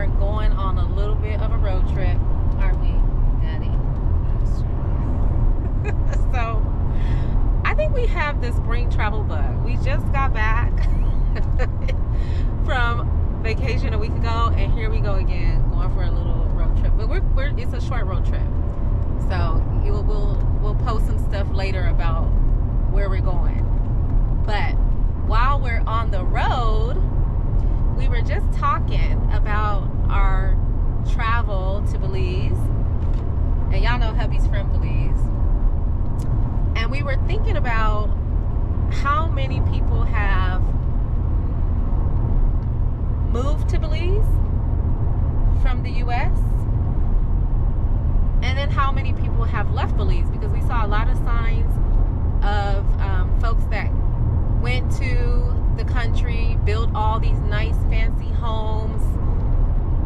are going on a little bit of a road trip, aren't we, Daddy? So, I think we have the spring travel bug. We just got back from vacation a week ago, and here we go again, going for a little road trip. But it's a short road trip, so we'll post some stuff later about where we're going. But while we're on the road, we were just talking about our travel to Belize, and y'all know hubby's from Belize, and we were thinking about how many people have moved to Belize from the U.S. and then how many people have left Belize, because we saw a lot of signs of folks that went to the country, built all these nice fancy homes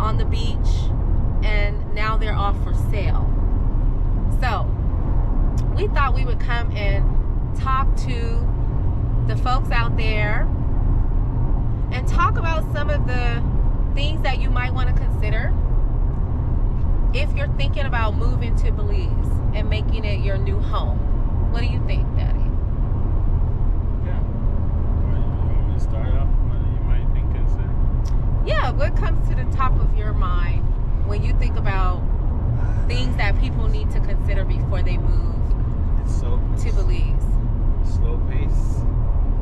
on the beach, and now they're off for sale. So we thought we would come and talk to the folks out there and talk about some of the things that you might want to consider if you're thinking about moving to Belize and making it your new home. What do you think, Daddy? Yeah. Well, you want me to start off what you might think consider? Yeah, what comes to the top of your mind when you think about things that people need to consider before they move to Belize? Slow pace,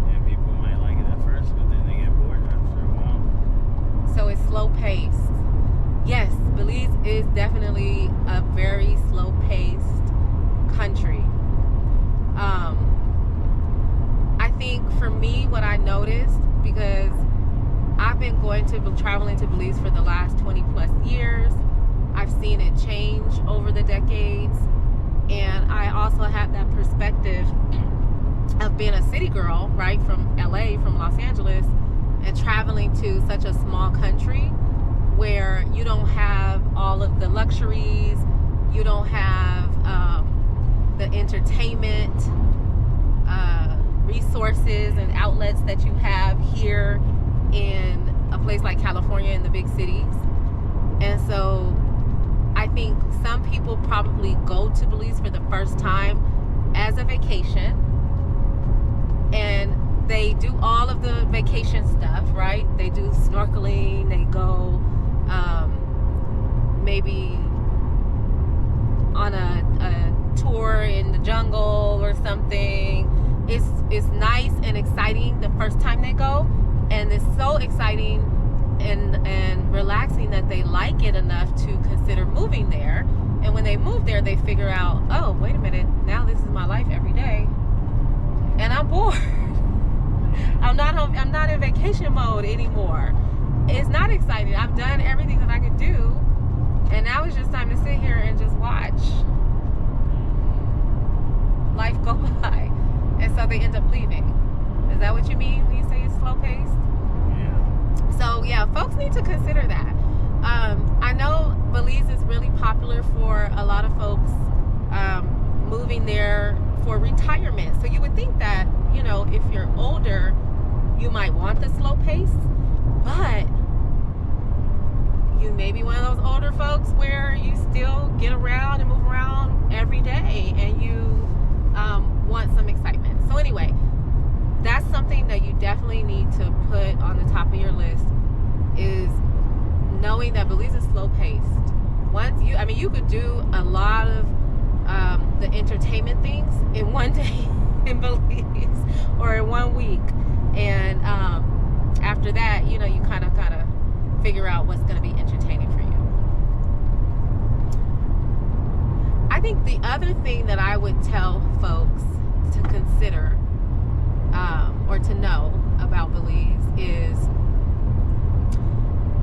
and people might like it at first, but then they get bored after a while. So it's slow paced. Yes, Belize is definitely a very slow paced country. I think for me, what I noticed, because I've been traveling to Belize for the last 20 plus years, I've seen it change over the decades, and I also have that perspective of being a city girl, right, from LA, from Los Angeles, and traveling to such a small country where you don't have all of the luxuries, you don't have the entertainment resources and outlets that you have here in a place like California in the big cities. And so I think some people probably go to Belize for the first time as a vacation, and they do all of the vacation stuff, right? They do snorkeling, they go maybe on a tour in the jungle or something. It's nice and exciting the first time they go, and it's so exciting and relaxing that they like it enough to consider moving there. And when they move there, they figure out, oh, wait a minute, now this is my life every day, and I'm bored. I'm not in vacation mode anymore. It's not exciting. I've done everything that I could do, and now it's just time to sit here and just watch life go by. And so they end up leaving. Is that what you mean when you say it's slow paced? Yeah. So yeah, folks need to consider that. I know Belize is really popular for a lot of folks moving there for retirement. So you would think that, you know, if you're older, you might want the slow pace, but you may be one of those older folks where you still get around and move around every day, and you want some excitement. So anyway, that's something that you definitely need to put on the top of your list, is knowing that Belize is slow paced. You could do a lot of the entertainment things in one day in Belize or in 1 week, and after that, you know, you kind of figure out what's going to be entertaining for you. I think the other thing that I would tell folks to consider or to know about Belize is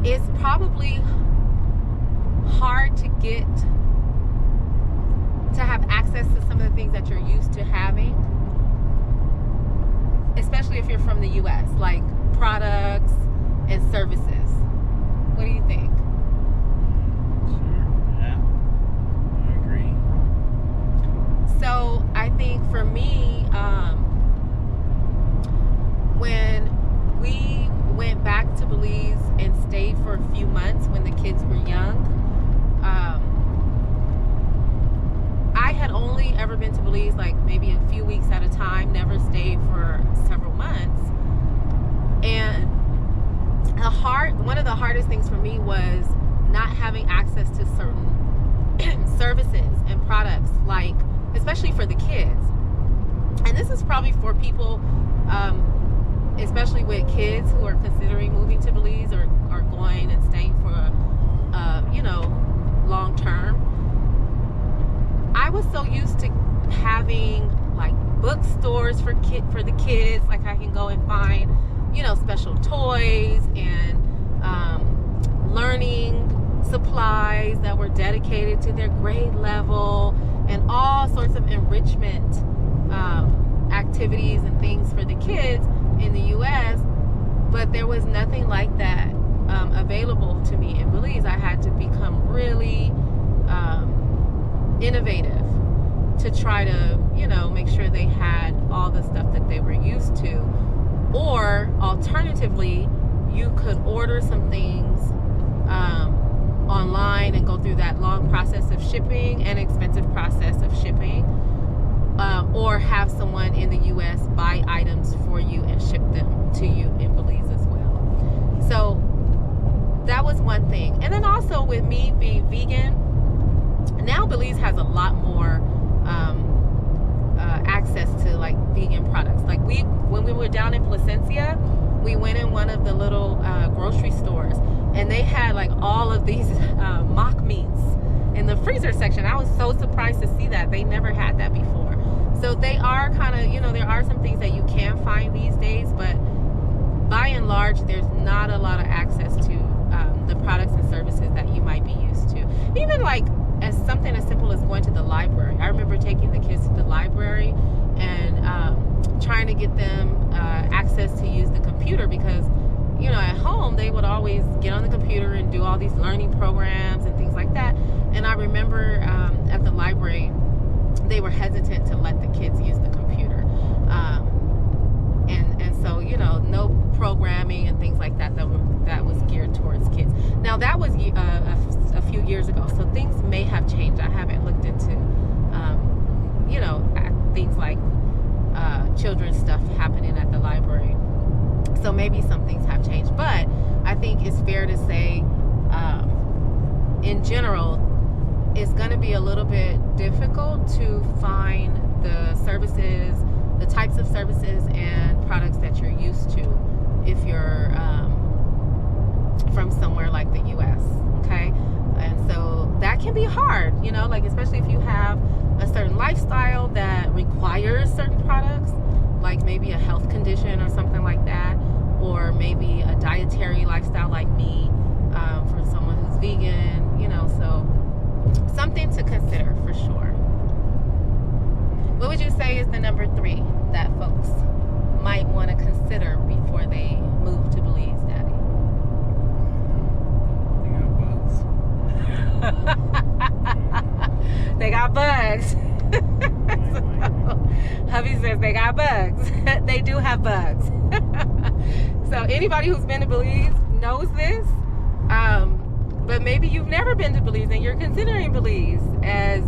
it's probably hard to have access to some of the things that you're used to having, especially if you're from the U.S., like products and services. What do you think? Sure. Yeah. I agree. So I think for me, when we went back to Belize and stayed for a few months when the kids hardest things for me was not having access to certain services and products, like especially for the kids. And this is probably for people, especially with kids who are considering moving to Belize or going and staying for long term. I was so used to having like bookstores for the kids, like I can go and find special toys and learning supplies that were dedicated to their grade level and all sorts of enrichment activities and things for the kids in the U.S. But there was nothing like that available to me in Belize. I had to become really innovative to try to make sure they had all the stuff that they were used to. Or alternatively, you could order some things online and go through that long process of shipping and expensive process of shipping, or have someone in the U.S. buy items for you and ship them to you in Belize as well. So that was one thing. And then also with me being vegan, now Belize has a lot more access to like vegan products. Like when we were down in Placencia, we went in one of the little grocery stores, and they had like all of these mock meats in the freezer section. I was so surprised to see that. They never had that before. So they are kind of, there are some things that you can find these days, but by and large, there's not a lot of access to the products and services that you might be used to. Even like as something as simple as going to the library. I remember taking the kids to the library and trying to get them access to use the computer, because at home they would always get on the computer and do all these learning programs and things like that. And I remember at the library they were hesitant to let the kids use the computer, and so no programming and things like that that was geared towards kids. Now that was a few years ago, so things may have changed. I haven't looked into things like children's stuff happening at the library, so maybe some things have changed. But I think it's fair to say in general it's going to be a little bit difficult to find the services, the types of services and products that you're used to if you're from somewhere like the U.S. Okay, and so that can be hard, like especially if you have a certain lifestyle that requires certain products, like maybe a health condition or something like that, or maybe a dietary lifestyle like me, for someone who's vegan, so something to consider for sure. What would you say is the number 3 that folks might want to consider before they move to Belize, Daddy? They got bugs. They got bugs. So, hubby says they got bugs. They do have bugs. So anybody who's been to Belize knows this. But maybe you've never been to Belize and you're considering Belize as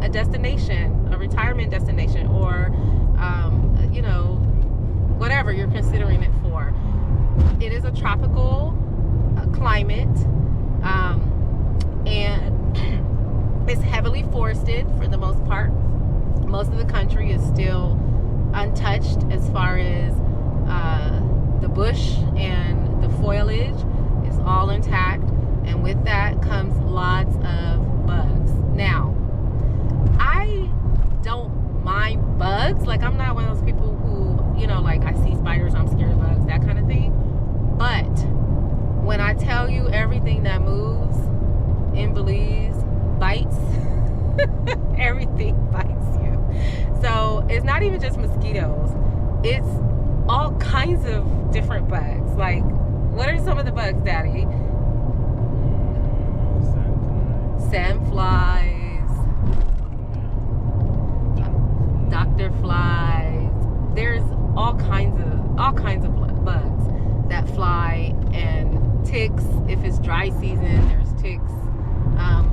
a destination, a retirement destination, or whatever you're considering it for. It is a tropical climate, and it's heavily forested for the most part. Most of the country is still untouched as far as the bush and the foliage is all intact, and with that comes lots of bugs. Now, I don't mind bugs. Like, I'm not one of those people who, like I see spiders, I'm scared of bugs, that kind of thing. But when I tell you everything that moves in Belize bites, everything bites you. So it's not even just mosquitoes. It's all kinds of different bugs. Like, what are some of the bugs, Daddy? Sandflies, doctor flies. There's all kinds of bugs that fly, and ticks. If it's dry season, there's ticks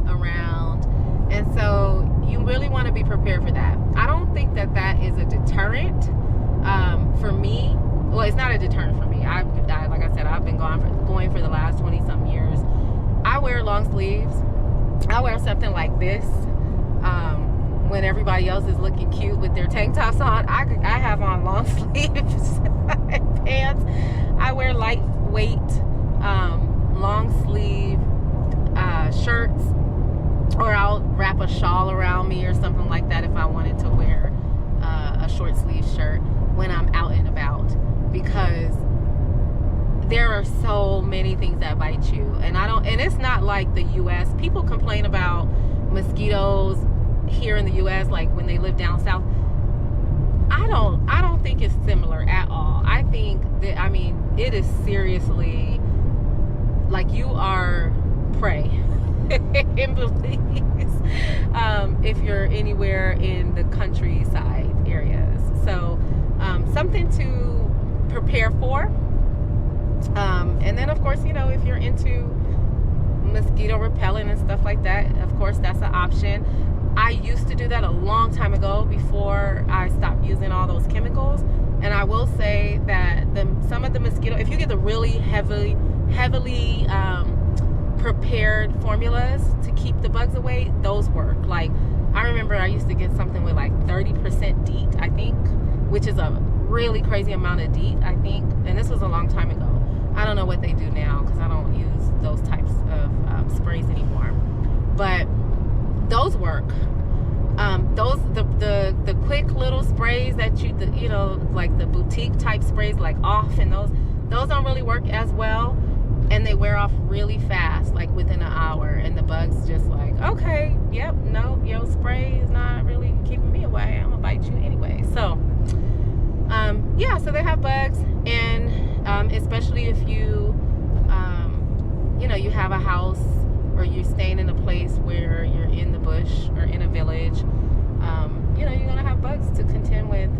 around, and so you really want to be prepared for that. I don't think that is a deterrent for me well, it's not a deterrent for me. Like I said, I've been going for the last 20-something years. I wear long sleeves. I wear something like this when everybody else is looking cute with their tank tops on. I have on long sleeves pants. I wear lightweight long sleeve shirts, or I'll wrap a shawl around me or something like that if I wanted to wear a short sleeve shirt when I'm out and about, because there are so many things that bite you. And it's not like the US. People complain about mosquitoes here in the US, like when they live down south. I don't think it's similar at all. I think that, I mean, it is seriously like you are prey in Belize if you're anywhere in the countryside areas. So something to prepare for. And then of course, you know, if you're into mosquito repellent and stuff like that, of course that's an option. I used to do that a long time ago before I stopped using all those chemicals. And I will say that some of the mosquito, if you get the really heavily prepared formulas to keep the bugs away, those work. Like, I remember I used to get something with like 30% DEET, I think, which is a really crazy amount of DEET, I think. And this was a long time ago. I don't know what they do now because I don't use those types of sprays anymore. But those work. Those the quick little sprays that you know, like the boutique type sprays, like Off, and those don't really work as well, and they wear off really fast, like within an hour, and the bugs just like, okay, yep, no, your spray is not really keeping me away, I'm gonna bite you anyway. So yeah, so they have bugs, and especially if you you know, you have a house or you're staying in a place where you're in the bush or in a village, you know, you're gonna have bugs to contend with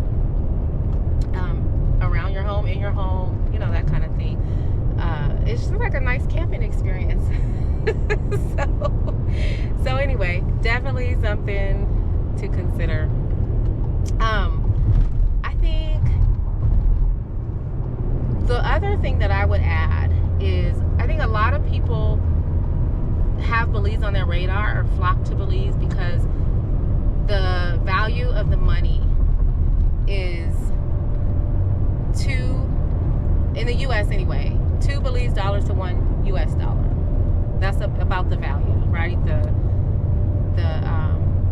around your home, in your home, you know, that kind of thing. It's just like a nice camping experience. so anyway, definitely something to consider. I think the other thing that I would add is, I think a lot of people have Belize on their radar or flock to Belize because the value of the money is in the US anyway, $2 Belize dollars to $1 US dollar. That's about the value, right? The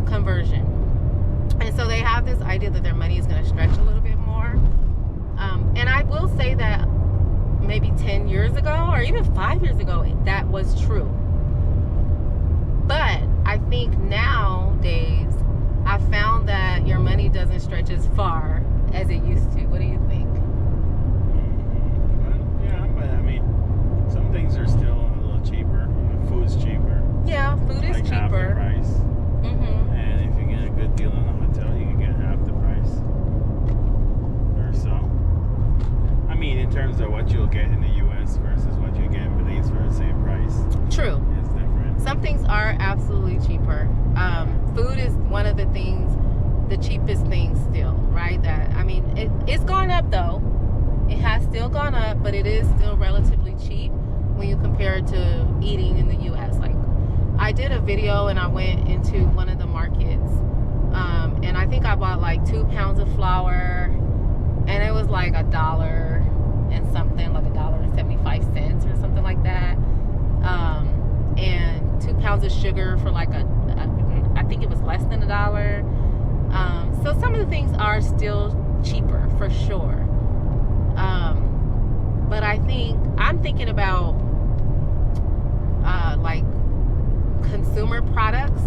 conversion. And so they have this idea that their money is going to stretch a little bit more. And I will say that maybe 10 years ago or even 5 years ago, that was true. But I think nowadays, I found that your money doesn't stretch as far as it used to. What do you think? Yeah, but I mean, some things are still a little cheaper. Food's cheaper. Yeah, food is like half the cheaper. price. And if you get a good deal in a hotel, you can get half the price or so. I mean, in terms of what you'll get in the U.S. versus what you get in Belize for the same price. True. It's different. Some things are absolutely cheaper. Food is one of the things, the cheapest things still, right? That, I mean, it's gone up though. It has still gone up, but it is still relatively cheap when you compare it to eating in the U.S. Like, I did a video and I went into one of the markets, and I think I bought like 2 pounds of flour, and it was like $1 and something, like $1.75 or something like that. And 2 pounds of sugar for like I think it was less than $1. So some of the things are still cheaper for sure. But I'm thinking about like consumer products.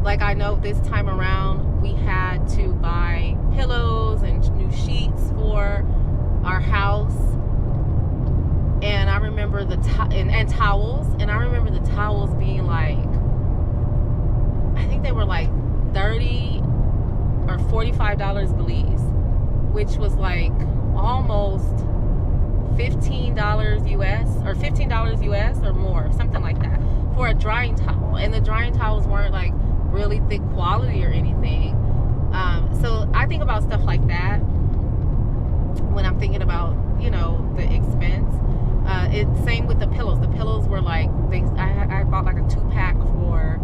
Like, I know this time around we had to buy pillows and new sheets for our house. And I remember and towels. And I remember the towels being like, I think they were like $30 or $45 Belize, which was like almost $15 US or $15 US or more, something like that, for a drying towel. And the drying towels weren't like really thick quality or anything. So I think about stuff like that. when I'm thinking about, you know, the expense. It's same with the pillows. The pillows were like, I bought like a 2-pack for,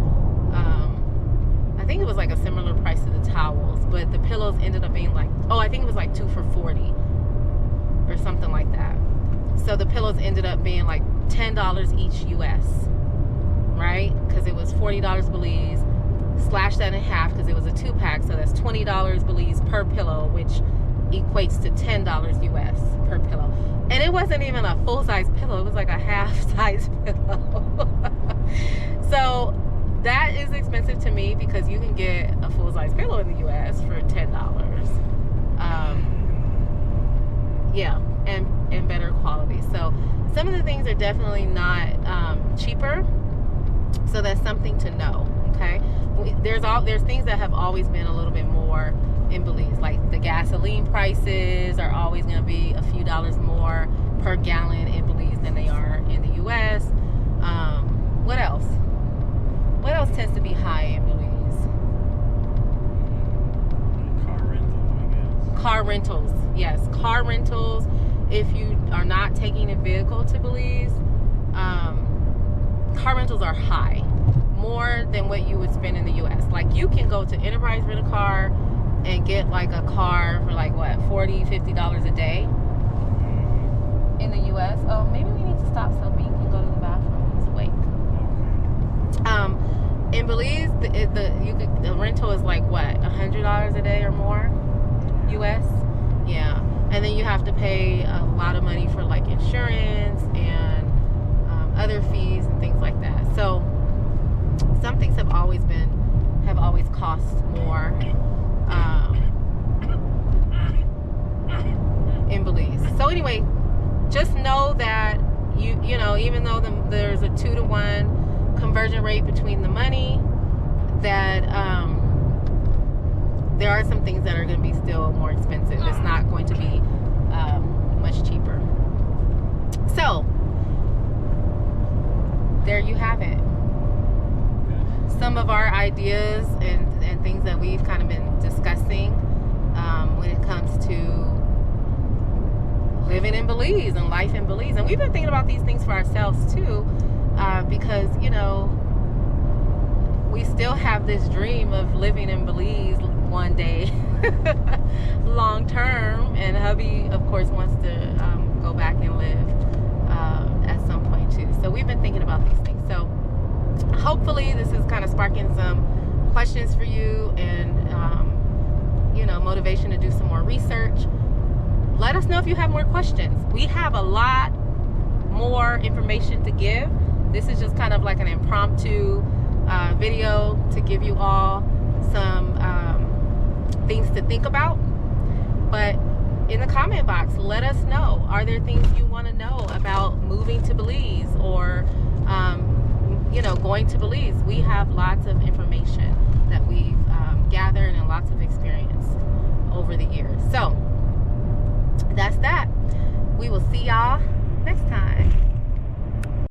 I think it was like a similar price to the towels, but the pillows ended up being like, I think it was like 2 for $40 or something like that. So the pillows ended up being like $10 each US, right? Because it was $40 Belize, slash that in half because it was a 2-pack, so that's $20 Belize per pillow, which equates to $10 US per pillow. And it wasn't even a full-size pillow, it was like a half-size pillow. So that is expensive to me because you can get a full-size pillow in the US for $10. Yeah, and better quality. So some of the things are definitely not cheaper, so that's something to know. Okay, there's things that have always been a little bit more in Belize, like the gasoline prices are always going to be a few dollars more per gallon in Belize than they are in the US. What else? What else tends to be high in Belize? Car rental, I guess. Car rentals, yes, car rentals. If you are not taking a vehicle to Belize, car rentals are high, more than what you would spend in the US. Like you can go to Enterprise Rent a Car and get like a car for like what, $40-$50 a day in the US. Oh, maybe we need to stop so B can go to the bathroom. He's awake. In Belize, the rental is like what, $100 a day or more US. Yeah, and then you have to pay a lot of money for like insurance and other fees and things like that. So some things have always cost more in Belize. So anyway, just know that you know, even though there's a 2-to-1 conversion rate between the money, that there are some things that are going to be still more expensive. It's not going to be much cheaper. So there you have it. Some of our ideas and things that we've kind of been discussing when it comes to living in Belize and life in Belize. And we've been thinking about these things for ourselves too, because, you know, we still have this dream of living in Belize one day, long term. And hubby, of course, wants to go back and live at some point too. So we've been thinking about these things. So hopefully this is kind of sparking some questions for you and you know, motivation to do some more research. Let us know if you have more questions. We have a lot more information to give. This is just kind of like an impromptu video to give you all some things to think about. But in the comment box, let us know, are there things you want to know about moving to Belize or you know, going to Belize? We have lots of information that we've gathered and lots of experience over the years. So that's that. We will see y'all next time.